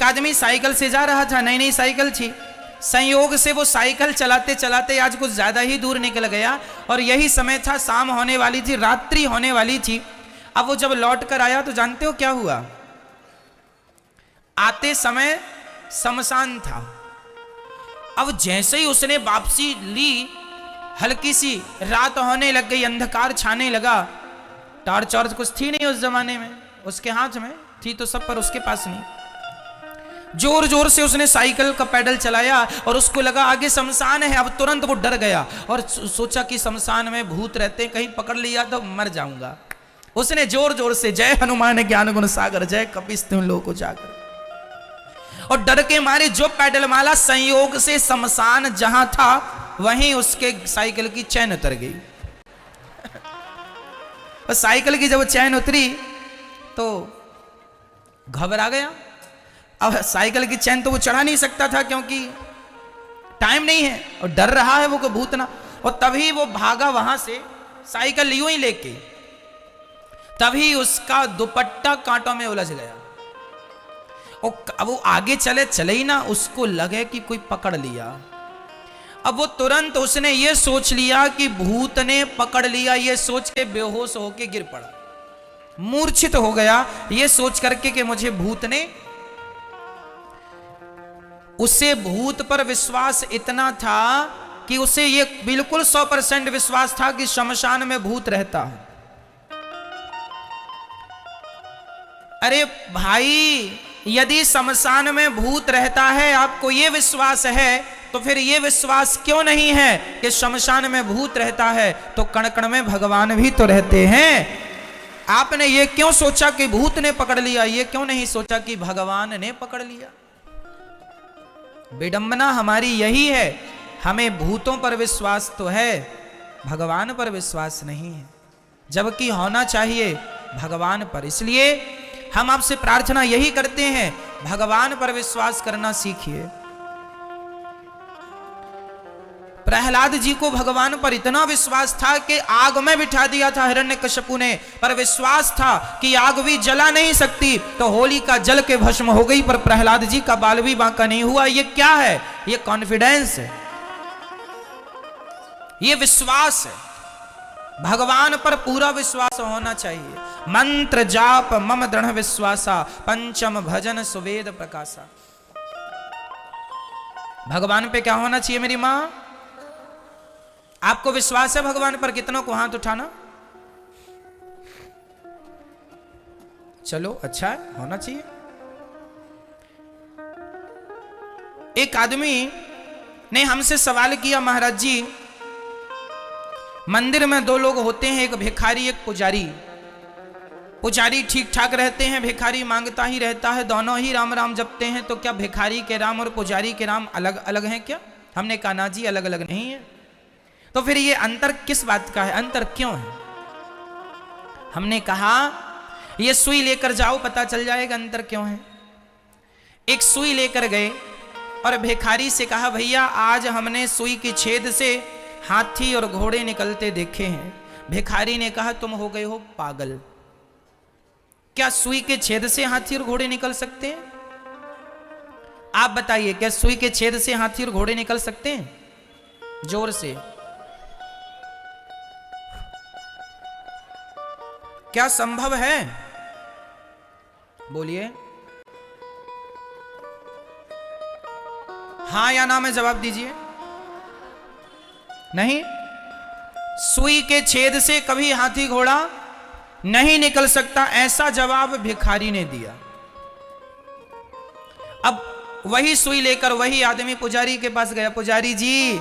आदमी साइकिल से जा रहा था, नई नई साइकिल थी, संयोग से वो साइकिल चलाते चलाते आज कुछ ज्यादा ही दूर निकल गया और यही समय था, शाम होने वाली थी, रात्रि होने वाली थी। अब वो जब लौट कर आया तो जानते हो क्या हुआ? आते समय शमशान था। अब जैसे ही उसने वापसी ली, हल्की सी रात होने लग गई, अंधकार छाने लगा। टॉर्च और कुछ थी नहीं उस जमाने में, उसके हाथ में थी तो सब, पर उसके पास नहीं। जोर जोर से उसने साइकिल का पैडल चलाया और उसको लगा आगे शमशान है। अब तुरंत वो डर गया और सोचा कि शमशान में भूत रहते हैं, कहीं पकड़ लिया तो मर जाऊंगा। उसने जोर जोर से जय हनुमान ज्ञान गुण सागर जय कपीस तिहुँ लोक उजागर, और डर के मारे जो पैडल मारा, संयोग से शमशान जहां था वहीं उसके साइकिल की चैन उतर गई। और साइकिल की जब चैन उतरी तो घबरा गया। अब साइकिल की चैन तो वो चढ़ा नहीं सकता था क्योंकि टाइम नहीं है और डर रहा है वो को भूत ना। और तभी वो भागा वहां से साइकिल यूं ही लेके, तभी उसका दुपट्टा कांटों में उलझ गया। और अब वो आगे चले चले ही ना, उसको लगे कि कोई पकड़ लिया। अब वो तुरंत उसने ये सोच लिया कि भूत ने पकड़ लिया, ये सोच के बेहोश होके गिर पड़ा, मूर्छित हो गया ये सोच करके कि मुझे भूत ने। उसे भूत पर विश्वास इतना था कि उसे ये बिल्कुल 100% विश्वास था कि शमशान में भूत रहता है। अरे भाई, यदि शमशान में भूत रहता है, आपको ये विश्वास है, तो फिर ये विश्वास क्यों नहीं है कि शमशान में भूत रहता है तो कण कण में भगवान भी तो रहते हैं? आपने ये क्यों सोचा कि भूत ने पकड़ लिया, ये क्यों नहीं सोचा कि भगवान ने पकड़ लिया? विडंबना हमारी यही है, हमें भूतों पर विश्वास तो है, भगवान पर विश्वास नहीं है, जबकि होना चाहिए भगवान पर। इसलिए हम आपसे प्रार्थना यही करते हैं, भगवान पर विश्वास करना सीखिए। प्रहलाद जी को भगवान पर इतना विश्वास था कि आग में बिठा दिया था हिरण्यकश्यपु ने, पर विश्वास था कि आग भी जला नहीं सकती, तो होली का जल के भस्म हो गई, पर प्रहलाद जी का बाल भी बांका नहीं हुआ। ये क्या है? ये कॉन्फिडेंस है, ये विश्वास है। भगवान पर पूरा विश्वास होना चाहिए। मंत्र जाप मम दृढ़ विश्वासा, पंचम भजन सुवेद प्रकाशा। भगवान पे क्या होना चाहिए मेरी मां? आपको विश्वास है भगवान पर? कितनों को हाथ उठाना। चलो अच्छा है, होना चाहिए। एक आदमी ने हमसे सवाल किया, महाराज जी मंदिर में दो लोग होते हैं, एक भिखारी एक पुजारी। पुजारी ठीक ठाक रहते हैं, भिखारी मांगता ही रहता है, दोनों ही राम राम जपते हैं, तो क्या भिखारी के राम और पुजारी के राम अलग अलग हैं क्या? हमने कहा ना जी, अलग अलग नहीं है। तो फिर ये अंतर किस बात का है, अंतर क्यों है? हमने कहा ये सुई लेकर जाओ, पता चल जाएगा अंतर क्यों है। एक सुई लेकर गए और भिखारी से कहा, भैया आज हमने सुई के छेद से हाथी और घोड़े निकलते देखे हैं। भिखारी ने कहा, तुम हो गए हो पागल, क्या सुई के छेद से हाथी और घोड़े निकल सकते हैं? आप बताइए, क्या सुई के छेद से हाथी और घोड़े निकल सकते हैं? जोर से, क्या संभव है? बोलिए, हां या ना में जवाब दीजिए। नहीं, सुई के छेद से कभी हाथी घोड़ा नहीं निकल सकता, ऐसा जवाब भिखारी ने दिया। अब वही सुई लेकर वही आदमी पुजारी के पास गया, पुजारी जी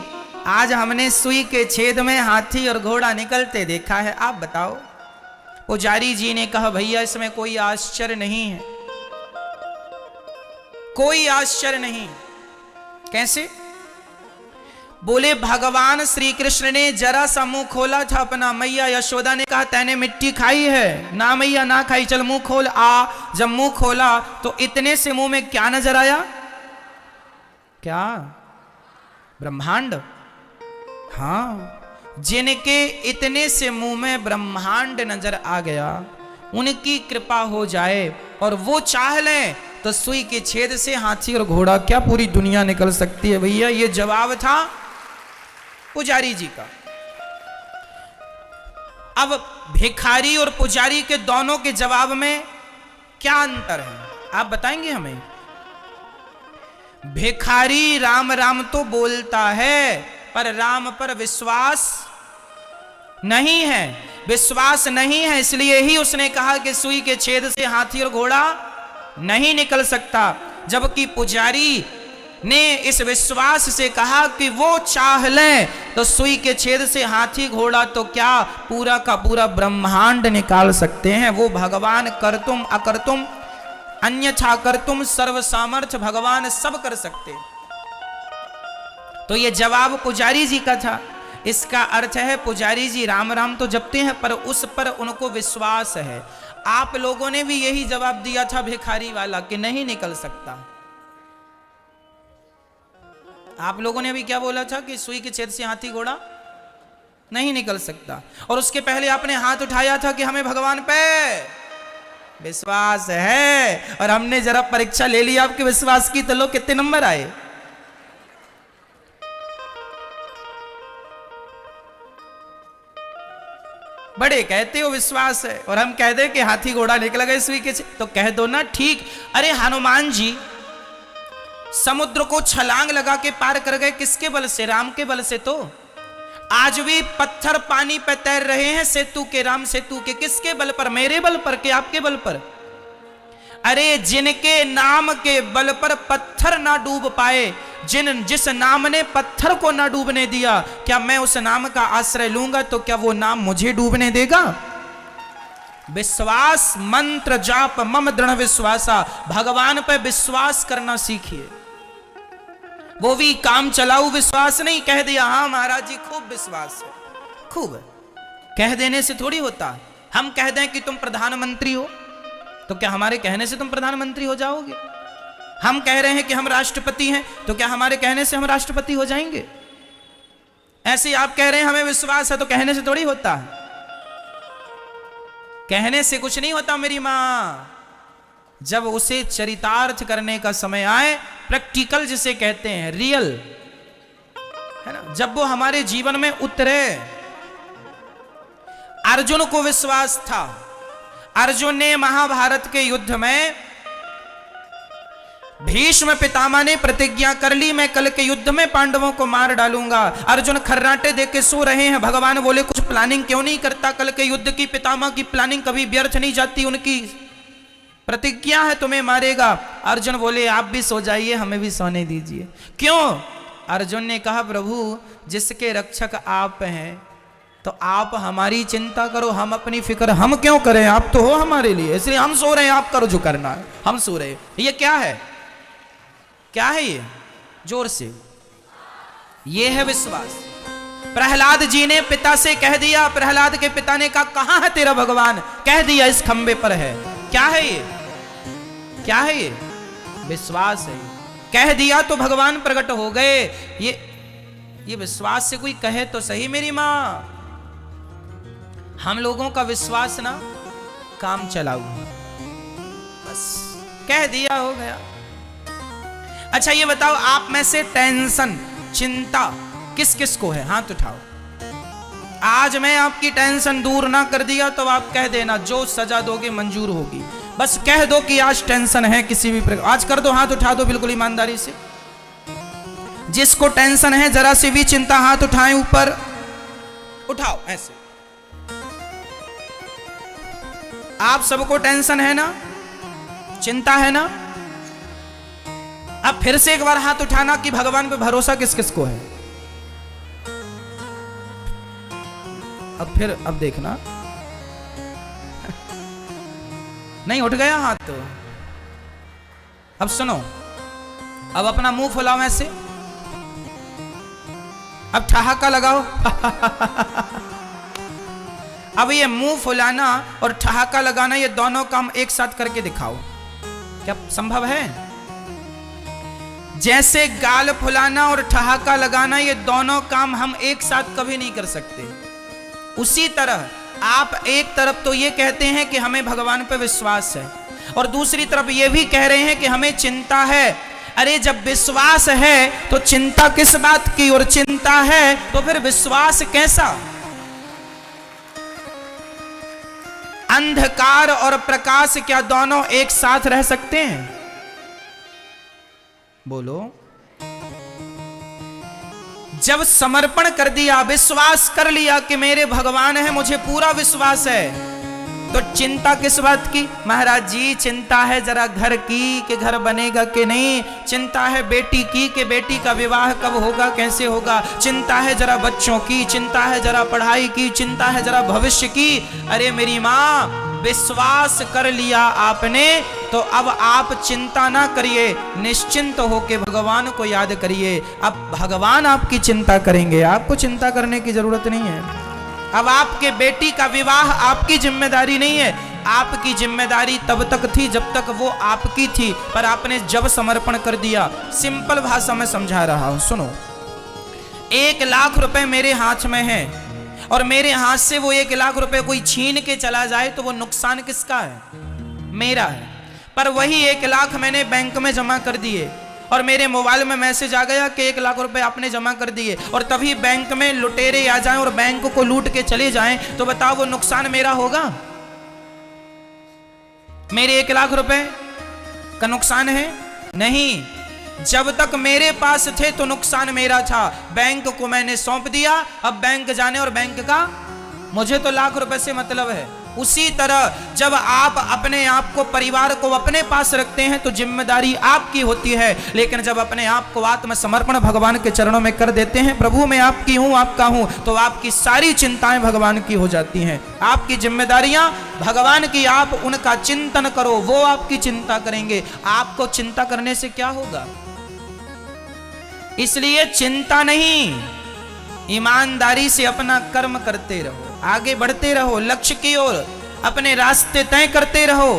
आज हमने सुई के छेद में हाथी और घोड़ा निकलते देखा है, आप बताओ। पुजारी जी ने कहा, भैया इसमें कोई आश्चर्य नहीं है, कोई आश्चर्य नहीं। कैसे? बोले, भगवान श्री कृष्ण ने जरा सा मुंह खोला था अपना, मैया यशोदा ने कहा, तैने मिट्टी खाई है? ना मैया ना खाई, चल मुंह खोल आ। जब मुंह खोला तो इतने से मुंह में क्या नजर आया? क्या? ब्रह्मांड। हाँ, जिनके इतने से मुंह में ब्रह्मांड नजर आ गया, उनकी कृपा हो जाए और वो चाह लें तो सुई के छेद से हाथी और घोड़ा क्या पूरी दुनिया निकल सकती है भैया। ये जवाब था पुजारी जी का। अब भिखारी और पुजारी के दोनों के जवाब में क्या अंतर है, आप बताएंगे हमें। भिखारी राम राम तो बोलता है, पर राम पर विश्वास नहीं है। विश्वास नहीं है, इसलिए ही उसने कहा कि सुई के छेद से हाथी और घोड़ा नहीं निकल सकता। जबकि पुजारी ने इस विश्वास से कहा कि वो चाह ले तो सुई के छेद से हाथी घोड़ा तो क्या पूरा का पूरा ब्रह्मांड निकाल सकते हैं। वो भगवान करतुम अकर्तुम अन्यथा करतुम सर्व सामर्थ्य भगवान सब कर सकते। तो ये जवाब पुजारी जी का था। इसका अर्थ है पुजारी जी राम राम तो जपते हैं, पर उस पर उनको विश्वास है। आप लोगों ने भी यही जवाब दिया था भिखारी वाला कि नहीं निकल सकता। आप लोगों ने भी क्या बोला था कि सुई के छेद से हाथी घोड़ा नहीं निकल सकता। और उसके पहले आपने हाथ उठाया था कि हमें भगवान पे विश्वास है। और हमने जरा परीक्षा ले ली आपके विश्वास की, तो लो कितने नंबर आए। बड़े कहते हो विश्वास है, और हम कह दे कि हाथी घोड़ा निकल गए सुई के, तो कह दो ना ठीक। अरे हनुमान जी समुद्र को छलांग लगा के पार कर गए, किसके बल से? राम के बल से। तो आज भी पत्थर पानी पे तैर रहे हैं सेतु के, राम सेतु के। किसके बल पर? मेरे बल पर कि आपके बल पर? अरे जिनके नाम के बल पर पत्थर ना डूब पाए, जिस नाम ने पत्थर को ना डूबने दिया, क्या मैं उस नाम का आश्रय लूंगा तो क्या वो नाम मुझे डूबने देगा? विश्वास मंत्र जाप मम दृढ़ विश्वासा। भगवान पर विश्वास करना सीखिए। वो भी काम चलाऊ विश्वास नहीं। कह दिया हाँ महाराज जी खूब विश्वास है, खूब कह देने से थोड़ी होता। हम कह दें कि तुम प्रधानमंत्री हो, तो क्या हमारे कहने से तुम प्रधानमंत्री हो जाओगे? हम कह रहे हैं कि हम राष्ट्रपति हैं, तो क्या हमारे कहने से हम राष्ट्रपति हो जाएंगे? ऐसे आप कह रहे हैं हमें विश्वास है, तो कहने से थोड़ी होता है। कहने से कुछ नहीं होता मेरी मां। जब उसे चरितार्थ करने का समय आए, प्रैक्टिकल जिसे कहते हैं, रियल है ना, जब वो हमारे जीवन में उतरे। अर्जुन को विश्वास था। अर्जुन ने महाभारत के युद्ध में भीष्म पितामह ने प्रतिज्ञा कर ली, मैं कल के युद्ध में पांडवों को मार डालूंगा। अर्जुन खर्राटे दे के सो रहे हैं। भगवान बोले कुछ प्लानिंग क्यों नहीं करता? कल के युद्ध की पितामह की प्लानिंग कभी व्यर्थ नहीं जाती, उनकी प्रतिज्ञा है तुम्हें मारेगा। अर्जुन बोले आप भी सो जाइए, हमें भी सोने दीजिए। क्यों? अर्जुन ने कहा प्रभु जिसके रक्षक आप हैं, तो आप हमारी चिंता करो, हम अपनी फिक्र हम क्यों करें? आप तो हो हमारे लिए, इसलिए हम सो रहे हैं, आप करो जो करना है, हम सो रहे। ये क्या है? क्या है ये? जोर से। ये है विश्वास। प्रहलाद जी ने पिता से कह दिया, प्रहलाद के पिता ने कहा कहां है तेरा भगवान? कह दिया इस खंबे पर है। क्या है ये? क्या है ये? विश्वास है। कह दिया तो भगवान प्रकट हो गए। ये विश्वास से कोई कहे तो सही मेरी मां। हम लोगों का विश्वास ना काम चलाऊ, बस कह दिया हो गया। अच्छा ये बताओ आप में से टेंशन चिंता किस किस को है? हाथ उठाओ। आज मैं आपकी टेंशन दूर ना कर दिया तो आप कह देना जो सजा दोगे मंजूर होगी। बस कह दो कि आज टेंशन है किसी भी प्रकार। आज कर दो, हाथ उठा दो बिल्कुल ईमानदारी से। जिसको टेंशन है जरा सी भी चिंता, हाथ उठाएं ऊपर, उठाओ ऐसे। आप सबको टेंशन है ना, चिंता है ना? अब फिर से एक बार हाथ उठाना कि भगवान पे भरोसा किस किस को है। अब देखना नहीं उठ गया हाथ तो। अब सुनो, अब अपना मुंह फुलाओ ऐसे, अब ठहाका लगाओ। अब ये मुंह फुलाना और ठहाका लगाना, ये दोनों काम एक साथ करके दिखाओ, क्या संभव है? जैसे गाल फुलाना और ठहाका लगाना, ये दोनों काम हम एक साथ कभी नहीं कर सकते। उसी तरह आप एक तरफ तो ये कहते हैं कि हमें भगवान पर विश्वास है, और दूसरी तरफ ये भी कह रहे हैं कि हमें चिंता है। अरे जब विश्वास है तो चिंता किस बात की, और चिंता है तो फिर विश्वास कैसा? अंधकार और प्रकाश क्या दोनों एक साथ रह सकते हैं? बोलो। जब समर्पण कर दिया, विश्वास कर लिया कि मेरे भगवान है, मुझे पूरा विश्वास है, तो चिंता किस बात की? महाराज जी चिंता है जरा घर की कि घर बनेगा कि नहीं, चिंता है बेटी की कि बेटी का विवाह कब होगा, कैसे होगा, चिंता है जरा बच्चों की, चिंता है जरा पढ़ाई की, चिंता है जरा भविष्य की। अरे मेरी माँ, विश्वास कर लिया आपने तो अब आप चिंता ना करिए, निश्चिंत होके भगवान को याद करिए। अब भगवान आपकी चिंता करेंगे, आपको चिंता करने की जरूरत नहीं है। अब आपके बेटी का विवाह आपकी जिम्मेदारी नहीं है। आपकी जिम्मेदारी तब तक थी जब तक वो आपकी थी, पर आपने जब समर्पण कर दिया। सिंपल भाषा में समझा रहा हूं, सुनो। 1 लाख रुपए मेरे हाथ में है और मेरे हाथ से वो 1 लाख रुपए कोई छीन के चला जाए तो वो नुकसान किसका है? मेरा है। पर वही 1 लाख मैंने बैंक में जमा कर दिए और मेरे मोबाइल में मैसेज आ गया कि 1 लाख रुपए आपने जमा कर दिए, और तभी बैंक में लुटेरे आ जाएं और बैंक को लूट के चले जाएं, तो बताओ वो नुकसान मेरा होगा? मेरे 1 लाख रुपए का नुकसान है? नहीं। जब तक मेरे पास थे तो नुकसान मेरा था। बैंक को मैंने सौंप दिया, अब बैंक जाने और बैंक का मुझे तो लाख रुपए से मतलब है। उसी तरह जब आप अपने आप को, परिवार को अपने पास रखते हैं तो जिम्मेदारी आपकी होती है, लेकिन जब अपने आप को आत्मसमर्पण भगवान के चरणों में कर देते हैं, प्रभु मैं आपकी हूं, आपका हूं, तो आपकी सारी चिंताएं भगवान की हो जाती हैं। आपकी जिम्मेदारियां भगवान की, आप उनका चिंतन करो, वो आपकी चिंता करेंगे। आपको चिंता करने से क्या होगा? इसलिए चिंता नहीं, ईमानदारी से अपना कर्म करते रहो, आगे बढ़ते रहो, लक्ष्य की ओर अपने रास्ते तय करते रहो।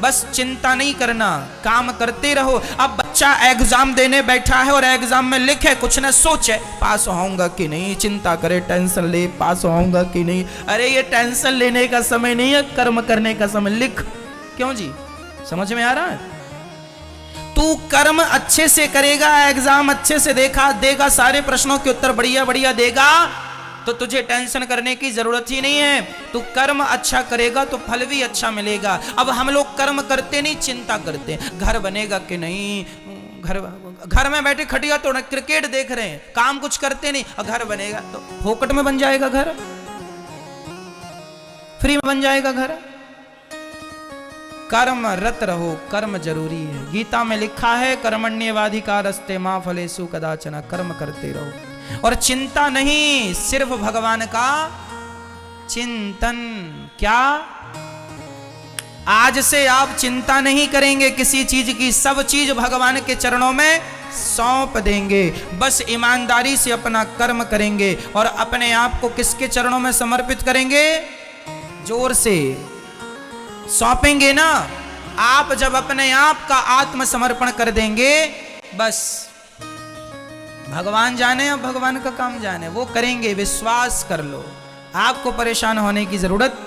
बस चिंता नहीं करना, काम करते रहो। अब बच्चा एग्जाम देने बैठा है और एग्जाम में लिखे कुछ न सोचे पास होऊंगा कि नहीं, चिंता करे, टेंशन ले पास होऊंगा कि नहीं। अरे ये टेंशन लेने का समय नहीं है, कर्म करने का समय। लिख। क्यों जी? समझ में आ रहा है? तू कर्म अच्छे से करेगा, एग्जाम अच्छे से देगा, सारे प्रश्नों के उत्तर बढ़िया बढ़िया देगा, तो तुझे टेंशन करने की जरूरत ही नहीं है। तू कर्म अच्छा करेगा तो फल भी अच्छा मिलेगा। अब हम लोग कर्म करते नहीं, चिंता करते, घर बनेगा कि नहीं, घर में बैठे खटिया तो क्रिकेट देख रहे हैं, काम कुछ करते नहीं, और घर बनेगा तो फोकट में बन जाएगा घर, फ्री में बन जाएगा घर। कर्म रत रहो, कर्म जरूरी है। गीता में लिखा है कर्मण्येवाधिकारस्ते मा फलेषु कदाचन, कर्म करते रहो। और चिंता नहीं, सिर्फ भगवान का चिंतन। क्या? आज से आप चिंता नहीं करेंगे किसी चीज की, सब चीज भगवान के चरणों में सौंप देंगे। बस ईमानदारी से अपना कर्म करेंगे और अपने आप को किसके चरणों में समर्पित करेंगे? जोर से सौंपेंगे ना। आप जब अपने आप का आत्मसमर्पण कर देंगे, बस भगवान जाने, अब भगवान का काम जाने, वो करेंगे। विश्वास कर लो, आपको परेशान होने की जरूरत